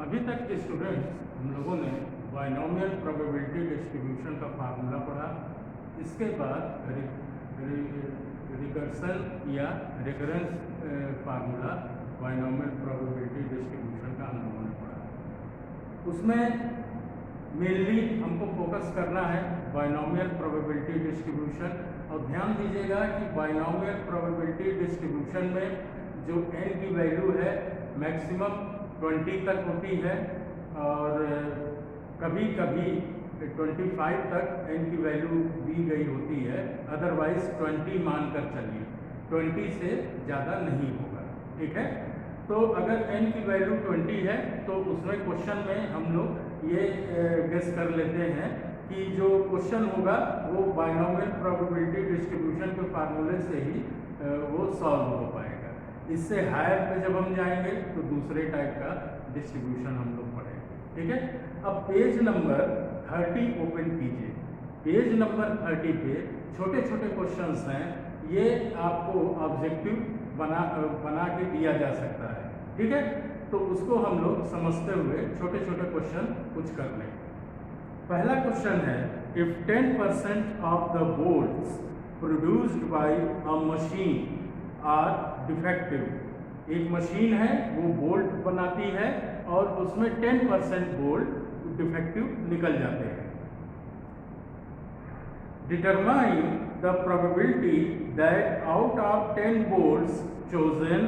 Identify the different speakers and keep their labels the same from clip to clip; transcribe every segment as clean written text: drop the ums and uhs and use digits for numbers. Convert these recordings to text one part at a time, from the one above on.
Speaker 1: अभी तक के स्टूडेंट्स हम लोगों ने बाइनोमियल प्रोबेबिलिटी डिस्ट्रीब्यूशन का फार्मूला पढ़ा। इसके बाद रिकर्सन या recurrence formula binomial probability distribution का हम लोगों ने पढ़ा। उसमें मेनली हमको फोकस करना है बाइनोमियल प्रोबेबिलिटी डिस्ट्रीब्यूशन। और ध्यान दीजिएगा कि बाइनोमियल प्रोबेबिलिटी डिस्ट्रीब्यूशन में जो n की वैल्यू है मैक्सिमम 20 तक होती है और कभी कभी 25 तक n की वैल्यू दी गई होती है, अदरवाइज 20 मान कर चलिए, 20 से ज़्यादा नहीं होगा। ठीक है, तो अगर n की वैल्यू 20 है तो उसमें क्वेश्चन में हम लोग ये गेस कर लेते हैं कि जो क्वेश्चन होगा वो बाइनोमियल प्रोबेबिलिटी डिस्ट्रीब्यूशन के फार्मूले से ही वो सॉल्व हो पाएगा। इससे हायर पे जब हम जाएंगे तो दूसरे टाइप का डिस्ट्रीब्यूशन हम लोग पढ़ेंगे। ठीक है, अब पेज नंबर 30 ओपन कीजिए। पेज नंबर 30 पे छोटे छोटे क्वेश्चंस हैं, ये आपको ऑब्जेक्टिव बना के दिया जा सकता है। ठीक है, तो उसको हम लोग समझते हुए छोटे छोटे क्वेश्चन कुछ कर लें। पहला क्वेश्चन है, if 10% of the bolts produced by a machine are defective. एक मशीन है वो बोल्ट बनाती है और उसमें 10% बोल्ट डिफेक्टिव निकल जाते हैं। Determine the probability that out of 10 bolts chosen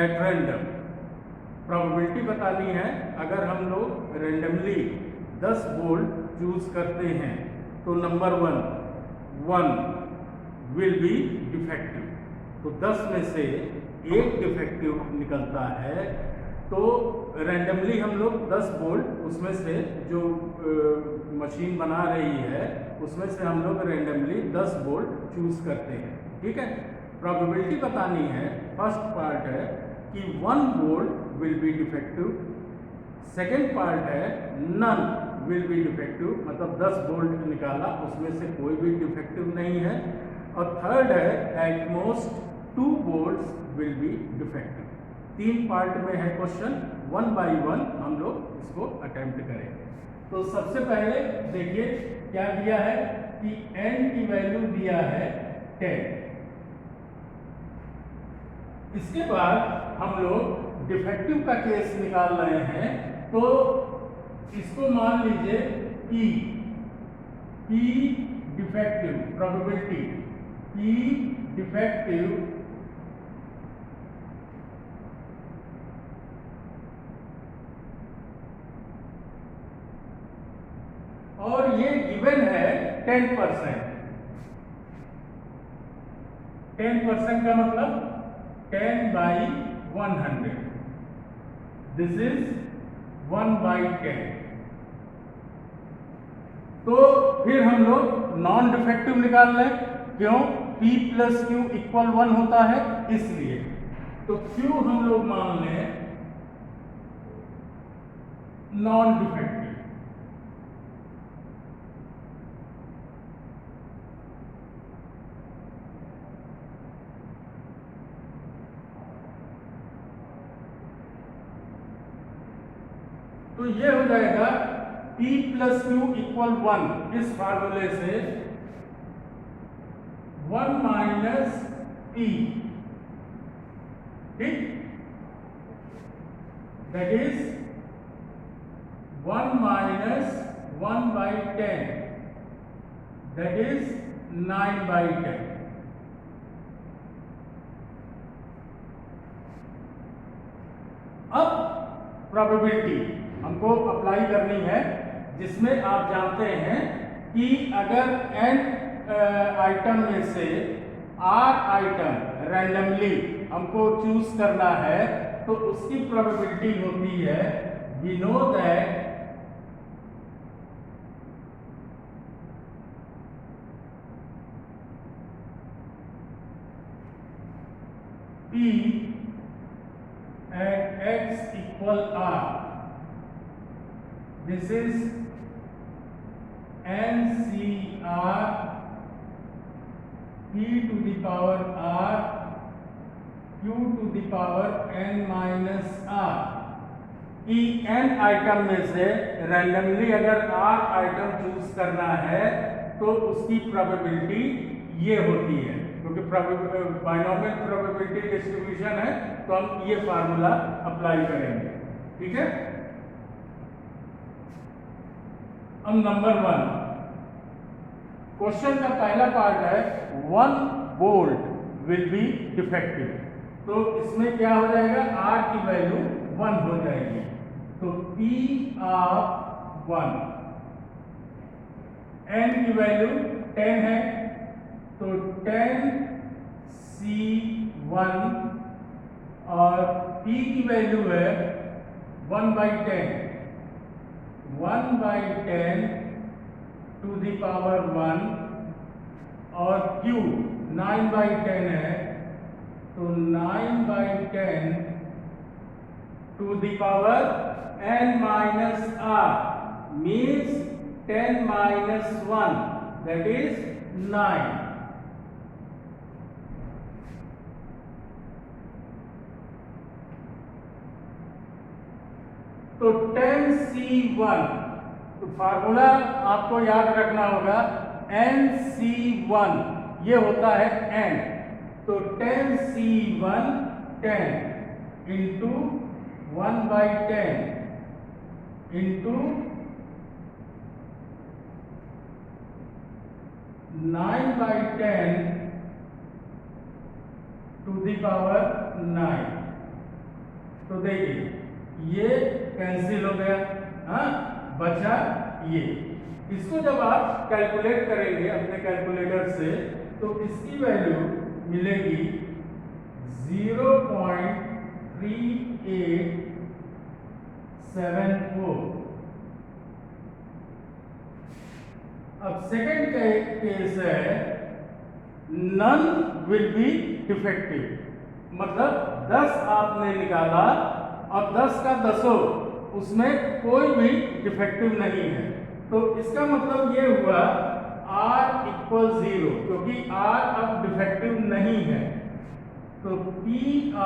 Speaker 1: at random. Probability बतानी है अगर हम लोग रेंडमली 10 बोल्ट चूज करते हैं तो नंबर 1 विल बी डिफेक्टिव। तो 10 में से एक डिफेक्टिव निकलता है, तो रैंडमली हम लोग 10 बोल्ट उसमें से जो मशीन बना रही है उसमें से हम लोग रैंडमली 10 बोल्ट चूज करते हैं। ठीक है, प्रोबेबिलिटी बतानी है। फर्स्ट पार्ट है कि 1 bolt will be defective. Second part है नन विल बी डिफेक्टिव, मतलब 10 बोल्ट निकाला उसमें से कोई भी डिफेक्टिव नहीं है। और थर्ड है at most 2 bolts will be defective. 3 part में है क्वेश्चन, 1 बाय 1 हम लोग इसको अटेम्प्ट करेंगे। तो सबसे पहले देखिए क्या दिया है कि n की वैल्यू दिया है 10। इसके बाद हम लोग डिफेक्टिव का केस निकाल रहे हैं, तो इसको मान लीजिए P defective probability, P defective और ये गिवन है 10%। 10% का मतलब 10 by 100, दिस इज 1 by 10। तो फिर हम लोग नॉन डिफेक्टिव निकाल लें, क्यों? P प्लस Q इक्वल 1 होता है इसलिए। तो Q हम लोग मान लें नॉन डिफेक्टिव। तो ये हो जाएगा P प्लस Q इक्वल 1, इस फार्मूले से 1 माइनस P, ठीक, that is 1 minus 1 by 10, that is 9 by 10। अब प्रोबेबिलिटी हमको अप्लाई करनी है, जिसमें आप जानते हैं कि अगर n आइटम में से r आइटम रैंडमली हमको चूज करना है तो उसकी प्रोबेबिलिटी होती है, we know that P at x equal r, this is NCR P to the power r Q to the power n minus r कि n आइटम में से रैंडमली अगर r आइटम चूज करना है तो उसकी प्रोबेबिलिटी ये होती है, क्योंकि बाइनोमियल प्रोबेबिलिटी डिस्ट्रीब्यूशन है तो हम ये फार्मूला अप्लाई करेंगे। ठीक है। अब नंबर 1 क्वेश्चन का पहला पार्ट है 1 बोल्ट विल बी डिफेक्टिव। तो इसमें क्या हो जाएगा, r की वैल्यू 1 हो जाएगी। तो P ऑफ 1, n की वैल्यू 10 है तो 10 C1 और P की वैल्यू है 1/10, 1/10 टू द पावर 1 और Q 9/10 है तो 9/10 to the power n minus r means 10 minus 1 that is 9। तो 10C1 तो फार्मूला आपको याद रखना होगा NC1 ये होता है n। तो 10C1 10 into 1/10 into 9/10 to the power 9। तो देखिए ये कैंसिल हो गया, हाँ बचा ये। इसको जब आप कैलकुलेट करेंगे अपने कैलकुलेटर से तो इसकी वैल्यू मिलेगी 0.3874। अब सेकंड केस है नन विल बी डिफेक्टिव, मतलब 10 आपने निकाला और 10 का 10 उसमें कोई भी डिफेक्टिव नहीं है। तो इसका मतलब ये हुआ r = 0, क्योंकि r अब डिफेक्टिव नहीं है। तो P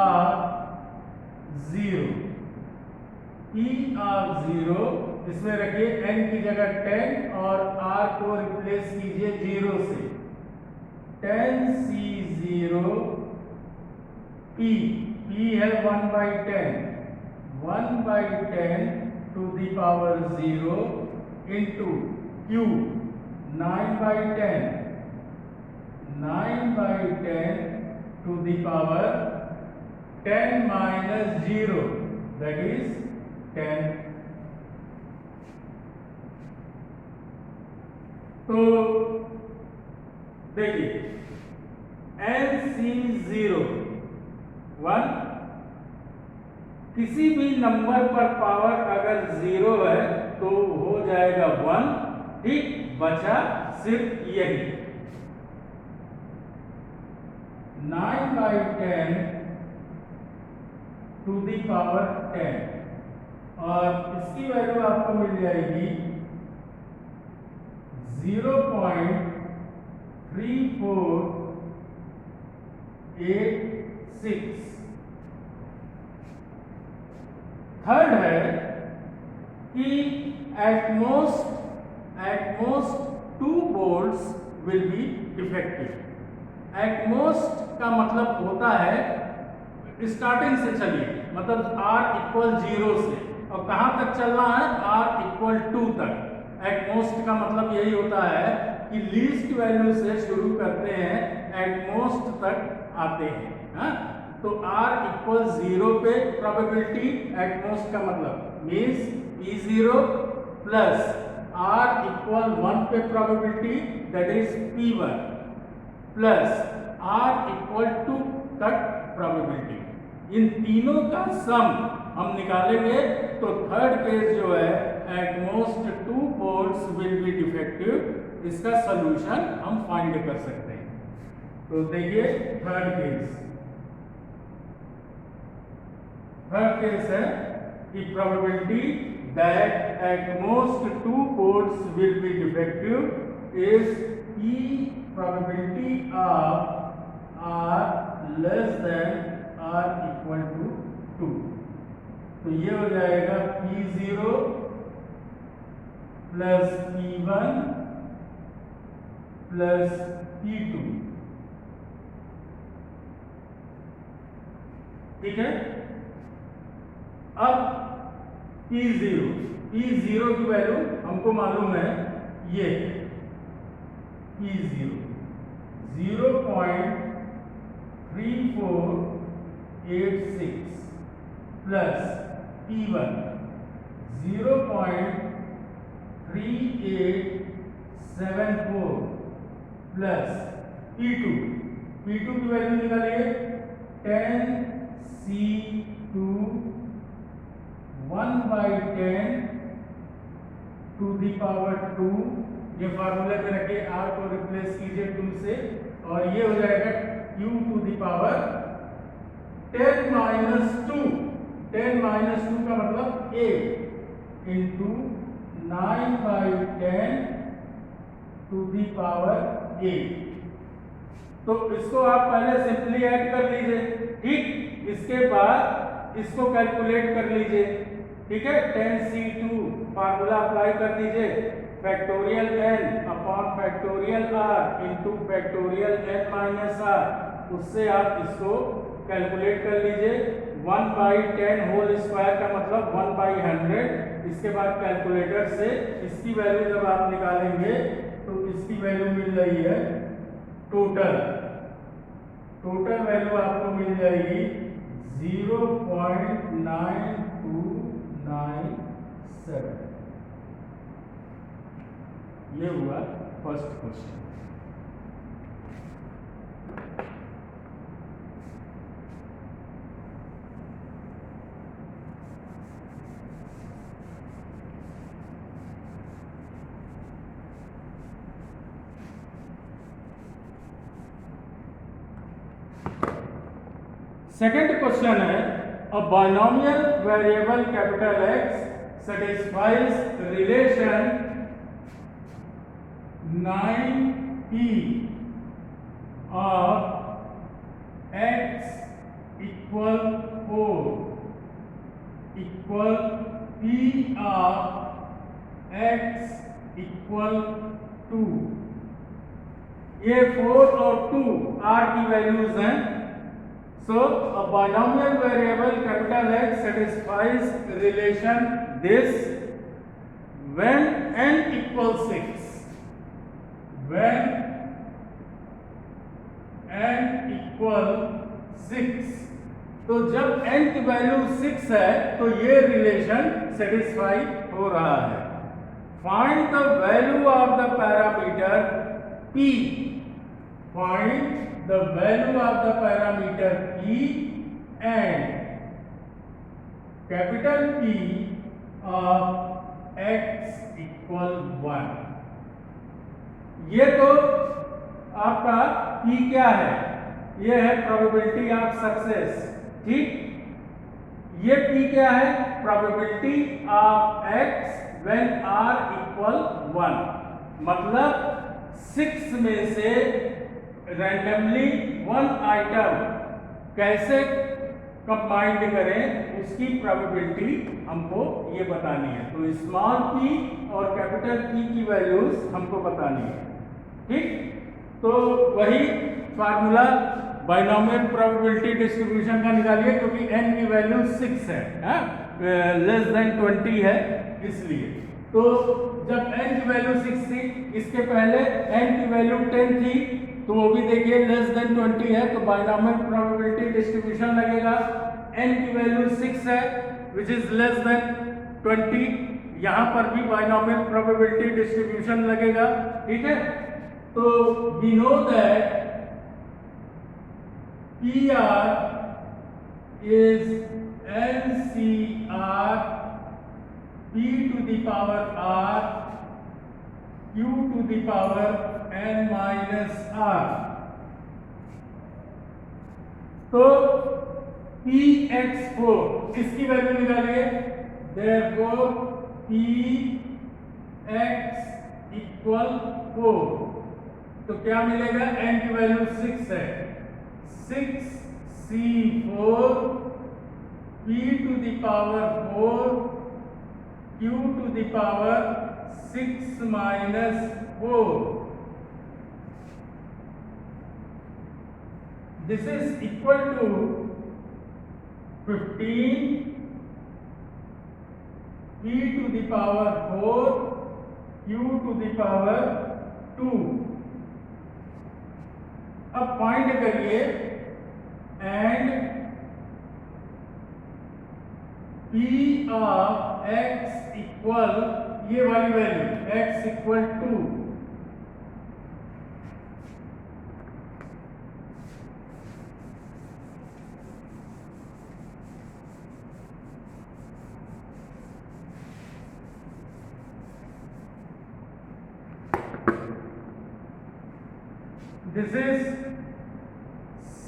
Speaker 1: of 0 इसमें रखिए n की जगह 10 और r को रिप्लेस कीजिए 0 से। 10C0 P है 1/10, 1/10 to the power 0 into Q 9/10, 9/10 to the power 10 minus 0 that is 10। तो देखिए NC0 1, किसी भी नंबर पर पावर अगर 0 है तो हो जाएगा 1। ठीक, बचा सिर्फ यही 9/10 टू द पावर 10 और इसकी वैल्यू आपको मिल जाएगी 0.3486। थर्ड है कि eight most 2 bolts will be defective. At most का मतलब होता है स्टार्टिंग से चलिए, मतलब r = 0 से और कहां तक चलना है, r = 2 तक। एट मोस्ट का मतलब यही होता है कि लीस्ट वैल्यू से शुरू करते हैं, एट मोस्ट तक आते हैं। हाँ? तो r = 0 पे प्रोबेबिलिटी, एट मोस्ट का मतलब मीन्स P0 प्लस r = 1 पे probability that is P1 plus r = 2 तक प्रोबेबिलिटी। इन तीनों का सम हम निकालेंगे तो थर्ड केस जो है at most 2 bolts will be defective, इसका सॉल्यूशन हम फाइंड कर सकते हैं। तो देखिए थर्ड केस है कि probability that at most 2 bolts will be defective is P probability of r less than r = 2। तो ये हो जाएगा P0 plus P1 plus P2, ठीक है। अब P0 की वैल्यू हमको मालूम है, ये P0 0.3486 plus P1 0.3874 plus P2 की वैल्यू निकालिए 10C2 1/10 टू दी पावर 2, ये फार्मूला पे रखिए, r को रिप्लेस कीजिए 2 से, और ये हो जाएगा q टू दी पावर 10 - 2 का मतलब 8 इंटू 9/10 टू दी पावर 8। तो इसको आप पहले सिंपली ऐड कर लीजिए, ठीक। इसके बाद इसको कैलकुलेट कर लीजिए, ठीक है। 10C2 फार्मूला अप्लाई कर दीजिए, factorial n upon factorial r into factorial n minus r, उससे आप इसको कैलकुलेट कर लीजिए। 1/10 होल स्क्वायर का मतलब 1/100। इसके बाद कैलकुलेटर से इसकी वैल्यू जब आप निकालेंगे तो इसकी वैल्यू मिल रही है, टोटल वैल्यू आपको मिल जाएगी 0.9297। ये हुआ फर्स्ट क्वेश्चन। सेकंड क्वेश्चन है, a binomial variable capital X satisfies relation 9p of x equal 4 equal p of x equal 2। ये 4 और 2 r की वैल्यूज हैं। So a binomial variable capital X satisfies relation this when n equals 6. When n equal 6, तो जब n की value 6 है तो ये रिलेशन सेटिस्फाई हो रहा है। Find the value of the parameter p। Find the value of the parameter p and capital P of x equal 1। ये तो आपका p क्या है, ये है प्रोबेबिलिटी ऑफ सक्सेस, ठीक। ये p क्या है, probability of x when r equal 1, मतलब 6 में से रैंडमली 1 आइटम कैसे कंबाइंड करें उसकी प्रोबेबिलिटी हमको ये बतानी है। तो स्मॉल p और कैपिटल P की वैल्यूज हमको बतानी है, ठीक। तो वही फार्मूला बाइनोमियल प्रोबेबिलिटी डिस्ट्रीब्यूशन का निकालिए, क्योंकि n की वैल्यू 6 है, लेस देन 20 है, इसलिए। तो जब n की वैल्यू 6 थी, इसके पहले n की वैल्यू 10 थी, तो वो भी देखिए लेस देन 20 है, तो बाइनोमियल प्रोबेबिलिटी डिस्ट्रीब्यूशन लगेगा। n की वैल्यू 6 है विच इज लेस देन 20, यहां पर भी बाइनोमियल प्रोबेबिलिटी डिस्ट्रीब्यूशन लगेगा, ठीक है। तो we know that PR is NCR p to the power r q to the power n minus r। तो px4 इसकी वैल्यू निकालिए, therefore px इक्वल 4। तो क्या मिलेगा, n की वैल्यू 6 है, 6c4 p to the power 4 q to the power 6 minus 4. This is equal to 15 p to the power 4 q to the power 2. अब find करिए and p of x equal ये वाली value x equal to this is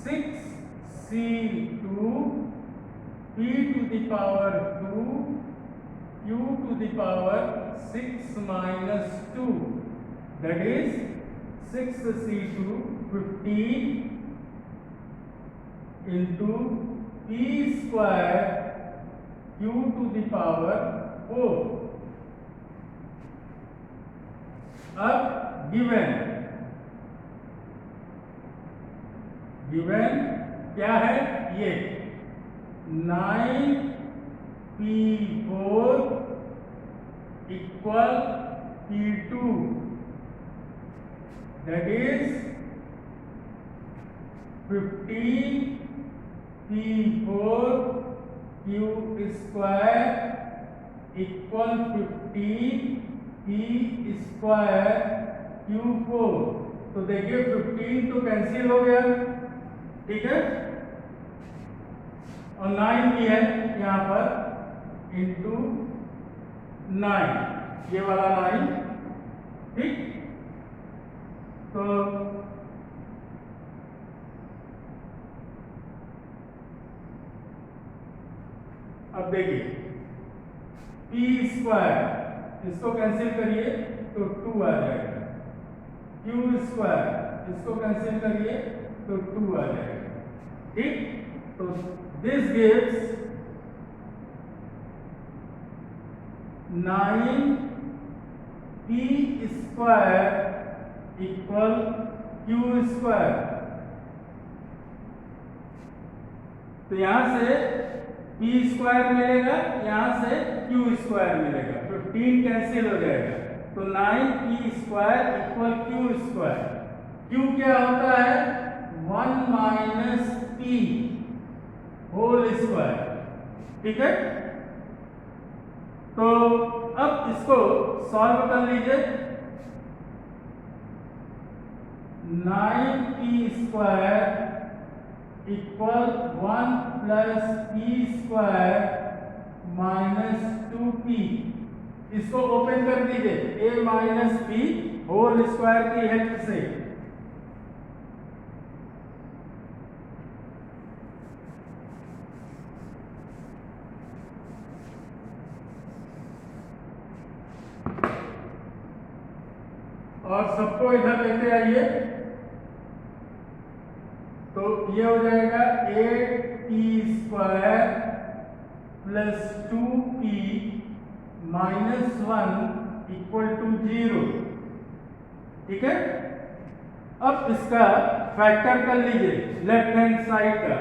Speaker 1: 6c2 p to the power 2 q to the power 6 minus 2, that is 6c2 15 into p square q to the power 4. अब given क्या है ये 9p4 equal p2, that is 15p4 q square equal 15p square q4. तो देखिए 15 तो cancel हो गया, ठीक है, और 9 भी है यहाँ पर इंटू 9, ये वाला 9, ठीक। तो अब देखिए p स्क्वायर इसको कैंसिल करिए तो 2 आ जाएगा, q स्क्वायर इसको कैंसिल करिए तो 2 आ जाएगा, ठीक। तो this gives 9p square equal q square. तो यहां से p स्क्वायर मिलेगा, यहां से q स्क्वायर मिलेगा, 15 कैंसिल हो जाएगा, तो 9p square equal q square. q क्या होता है 1 माइनस p होल स्क्वायर, ठीक है। तो अब इसको सॉल्व कर लीजिए, 9p square equal 1 plus p square minus 2p, इसको ओपन कर दीजिए a minus p whole square की हेल्प से। और सबको इधर लेते आइए, तो ये हो जाएगा 8p square plus 2p minus 1 equal to 0, ठीक है। अब इसका फैक्टर कर लीजिए लेफ्ट हैंड साइड का,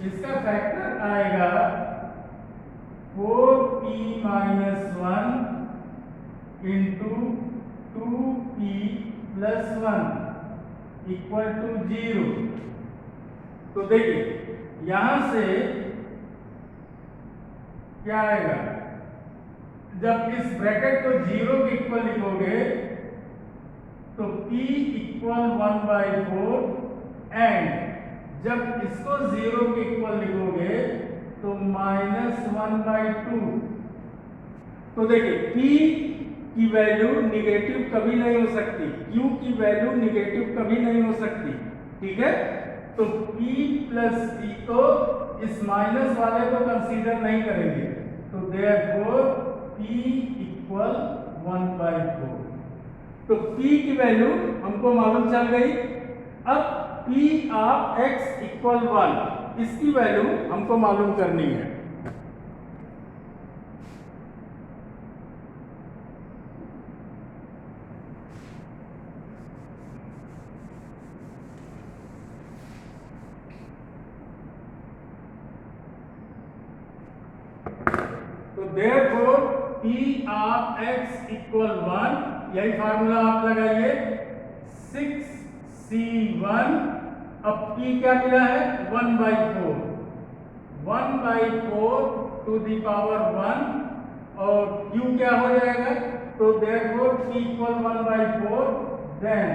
Speaker 1: इसका फैक्टर आएगा 4p minus 1 into 2p plus 1 equal to 0। तो देखिए यहां से क्या आएगा, जब इस ब्रैकेट को 0 के इक्वल लिखोगे तो p इक्वल 1/4 एंड जब इसको 0 के इक्वल लिखोगे तो माइनस 1/2। तो देखिए p की वैल्यू निगेटिव कभी नहीं हो सकती, q की वैल्यू निगेटिव कभी नहीं हो सकती, ठीक है। तो p प्लस p को इस माइनस वाले को कंसीडर नहीं करेंगे, तो देयरफॉर p इक्वल 1/4। तो p की वैल्यू हमको मालूम चल गई। अब p ऑफ x इक्वल 1, इसकी वैल्यू हमको मालूम करनी है। तो therefore P of x equal 1, यही फार्मूला आप लगाइए 6C1। अब P क्या मिला है 1/4, 1/4 टू दी पावर 1 और Q क्या हो जाएगा, तो therefore P equal 1/4, then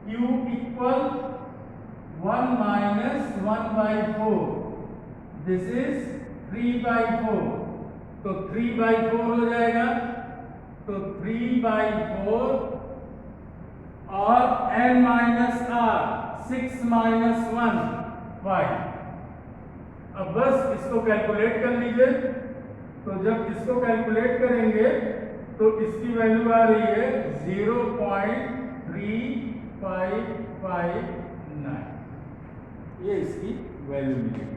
Speaker 1: Q equal 1 minus 1/4, this is 3/4, तो 3/4 हो जाएगा, तो 3/4 और n माइनस r 6 minus 1 5। अब बस इसको कैलकुलेट कर लीजिए, तो जब इसको कैलकुलेट करेंगे तो इसकी वैल्यू आ रही है 0.3559, ये इसकी वैल्यू मिलेगी।